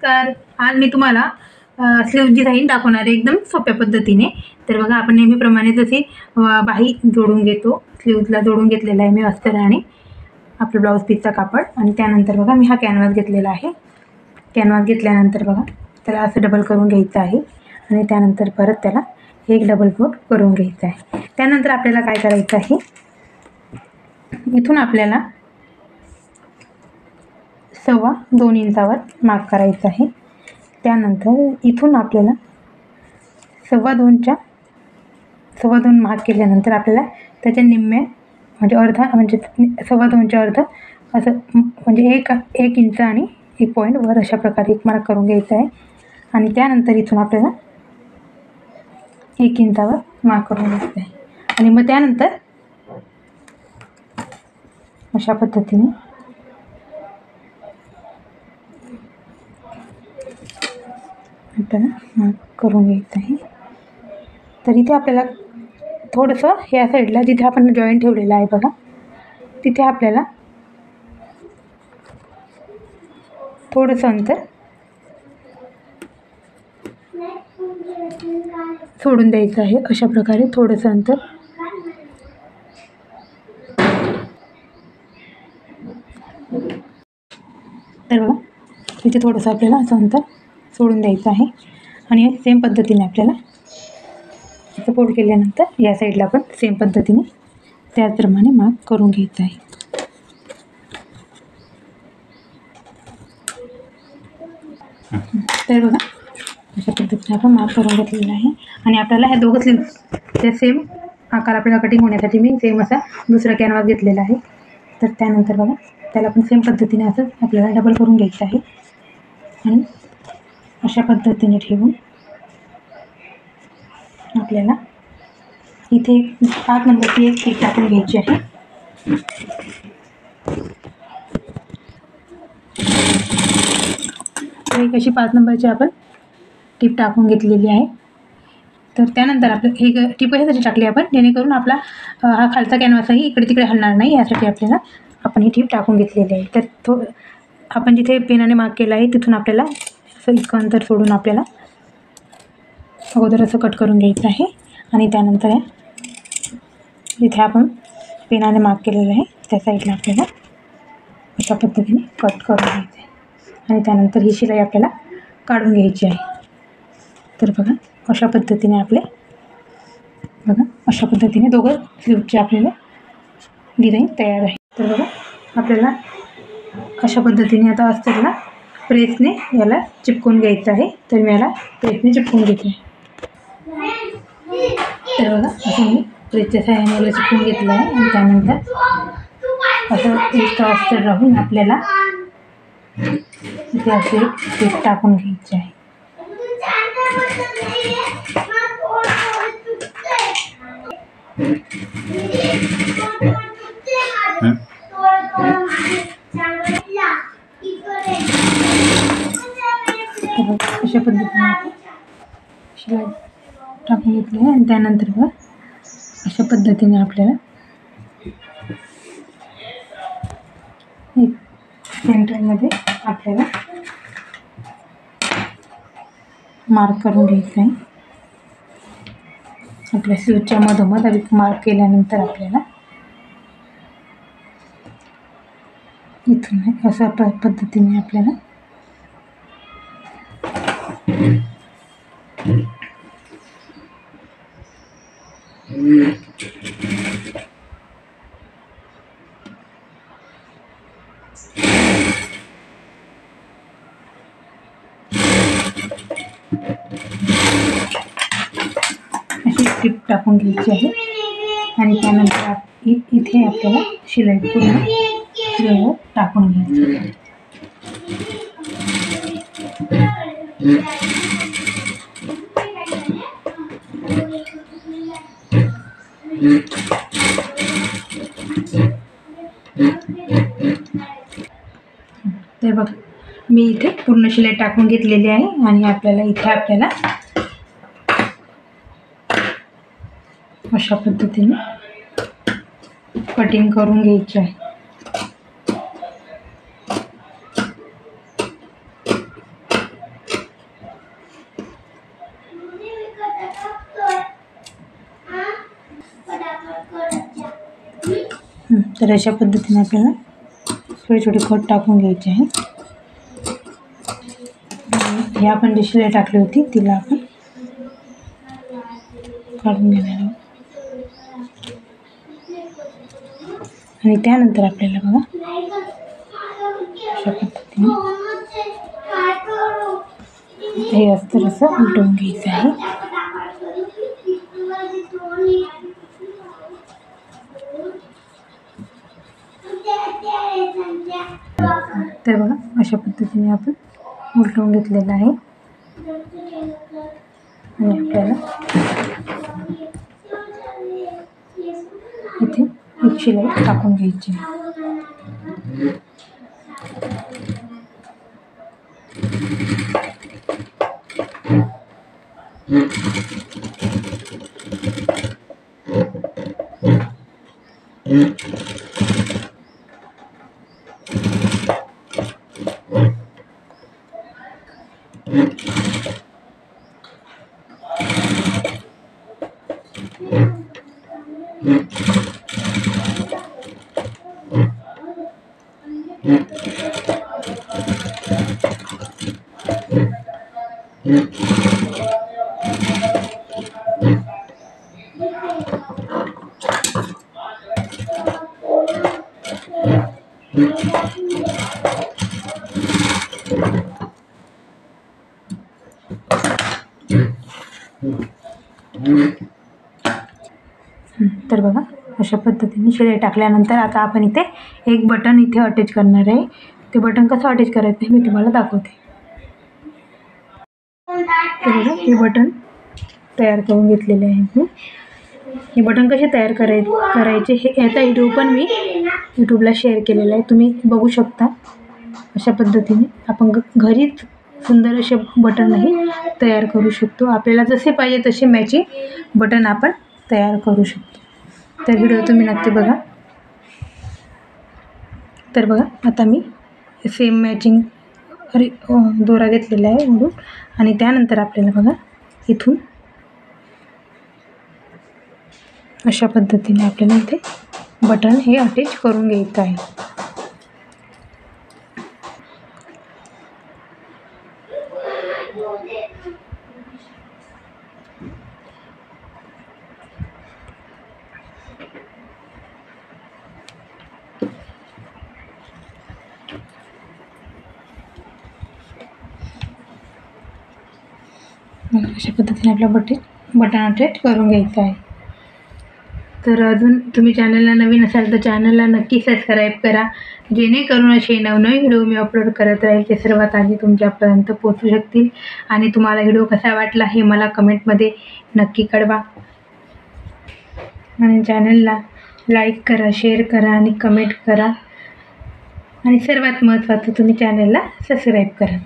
नमस्कार. आज मी तुम्हाला स्लीव्ह डिझाईन दाखवणार आहे एकदम सोप्या पद्धतीने. तर बघा, आपण नेहमीप्रमाणे जशी बाही जोडून घेतो, स्लीव्हला जोडून घेतलेला आहे मी अस्तर आणि आपलं ब्लाऊज पीसचा कापड. आणि त्यानंतर बघा, मी हा कॅनव्हास घेतलेला आहे. कॅनव्हास घेतल्यानंतर बघा, त्याला असं डबल करून घ्यायचं आहे आणि त्यानंतर परत त्याला एक डबल फोल्ड करून घ्यायचं आहे. त्यानंतर आपल्याला काय करायचं आहे, इथून आपल्याला 2.25 इंचावर मार्क करायचं आहे. त्यानंतर इथून आपल्याला 2.25 मार्क केल्यानंतर आपल्याला त्याच्या निम्मे म्हणजे अर्धा, म्हणजे 2.25च्या अर्ध असं, म्हणजे एक इंच आणि 1 पॉईंट वर अशा प्रकारे एक मार्क करून घ्यायचा आहे. आणि त्यानंतर इथून आपल्याला 1 इंचावर मार्क करून घ्यायचं आहे. आणि मग त्यानंतर अशा पद्धतीने आपल्याला मार्क करून घ्यायचं आहे. तर इथे आपल्याला थोडंसं ह्या साईडला जिथे आपण जॉईंट ठेवलेला आहे बघा, तिथे आपल्याला थोडंसं अंतर सोडून द्यायचं आहे. अशा प्रकारे थोडंसं अंतर तर बघा, इथे थोडंसं आपल्याला असं अंतर सोडून द्यायचं आहे. आणि सेम पद्धतीने आपल्याला असं फोल्ड केल्यानंतर या साईडला पण सेम पद्धतीने त्याचप्रमाणे मार्क करून घ्यायचं आहे. तर बघा, अशा पद्धतीने आपण मार्क करून घेतलेला आहे. आणि आपल्याला ह्या दोघं स्लीव्हच्या सेम आकार आपल्याला कटिंग होण्यासाठी मी सेम असा दुसरा कॅनव्हास घेतलेला आहे. तर त्यानंतर बघा, त्याला पण सेम पद्धतीने असं आपल्याला डबल करून घ्यायचं आहे. आणि अशा पद्धतीने ठेवून आपल्याला इथे 5 नंबरची एक टीप टाकून घ्यायची आहे. एक अशी 5 नंबरची आपण टीप टाकून घेतलेली आहे. तर त्यानंतर आपलं हे टीप कशासाठी टाकली आपण, जेणेकरून आपला हा खालचा कॅनव्हासही इकडे तिकडे हलणार नाही, यासाठी आपल्याला आपण ही टीप टाकून घेतलेली आहे. तर आपण जिथे पेनाने मार्क केला आहे तिथून आपल्याला असं इतकं अंतर सोडून आपल्याला अगोदर असं कट करून घ्यायचं आहे. आणि त्यानंतर जिथे आपण पेनाने मार्क केलेलं आहे त्या साईडला आपल्याला अशा पद्धतीने कट करून घ्यायचं आहे. आणि त्यानंतर ही शिलाई आपल्याला काढून घ्यायची आहे. तर बघा, अशा पद्धतीने अशा पद्धतीने दोघं स्लीव्हचे आपल्याला डिझाईन तयार आहे. तर बघा, आपल्याला अशा पद्धतीने आता अस्तरला प्रेसने याला चिपकून घ्यायचं आहे. तर मी याला प्रेसने चिपकून घेते. तर बघा, असं मी प्रेसच्या सहाय्याने याला चिपकून घेतलं आहे. आणि त्यानंतर असं एक अस्तर राहून आपल्याला इथे असे टीप टाकून घ्यायचे आहे. अशा पद्धतीने शिलाई टाकून घेतली आहे. आणि त्यानंतर बघा, अशा पद्धतीने आपल्याला एक सेंटरमध्ये आपल्याला मार्क करून घ्यायचं आहे. आपल्या स्लीव्हच्या मधोमध मार्क केल्यानंतर आपल्याला इथून अशा पद्धतीने आपल्याला अशी टीप टाकून घ्यायची आहे. आणि त्यानंतर इथे आपल्याला शिलाई पूर्ण शिलाईवर टाकून घ्यायची आहे. तर बघा, मी इथे पूर्ण शिलाई टाकून घेतलेली आहे. आणि आपल्याला इथे अशा पद्धतीने कटिंग करून घ्यायची आहे. तर अशा पद्धतीने आपल्याला छोटे छोटे कट टाकून घ्यायचे आहे. आणि ह्या आपण जी शिलाई टाकली होती तिला आपण काढून घेणार आहोत. आणि त्यानंतर आपल्याला बघा अशा पद्धतीने हे अस्तर असं उलटवून घ्यायचं आहे. तर बघा अशा पद्धतीने आपण उलटवून घेतलेलं आहे. आणि आपल्याला इथे एक शिलाई टाकून घ्यायची. तर बघा अशा पद्धतीने शिलाई टाकल्यानंतर आता आपण इथे एक बटन इथे अटॅच करणार आहे. ते बटन कसं अटॅच करायचं मी तुम्हाला दाखवते. तर बघा हे बटन तयार करून घेतलेले आहे. हे बटन कसे तयार करायचे हे याचा व्हिडिओ पण मी यूट्यूबला शेअर केलेला आहे, तुम्ही बघू शकता. अशा पद्धतीने आपण घरीच सुंदर असे बटनही तयार करू शकतो. आपल्याला जसे पाहिजे तसे मॅचिंग बटन आपण तयार करू शकतो. तर व्हिडिओ तुम्ही नक्की बघा. तर बघा आता मी सेम मॅचिंग दोरा घेतलेला आहे म्हणून. आणि त्यानंतर आपल्याला बघा इथून अशा पद्धतीने आपल्याला इथे बटन हे अटॅच करून घ्यायचं आहे. अशा पद्धतीने आपला बटन अटॅच करून घ्यायचं आहे. तर अजून तुम्ही चॅनलला नवीन असाल तर चॅनलला नक्की सबस्क्राईब करा, जेणेकरून असे नवनवीन व्हिडिओ मी अपलोड करत राहील ते सर्वात आधी तुमच्यापर्यंत पोहोचू शकतील. आणि तुम्हाला व्हिडिओ कसा वाटला हे मला कमेंटमध्ये नक्की कळवा. आणि चॅनलला लाईक करा, शेअर करा आणि कमेंट करा. आणि सर्वात महत्त्वाचं तुम्ही चॅनलला सबस्क्राईब करा.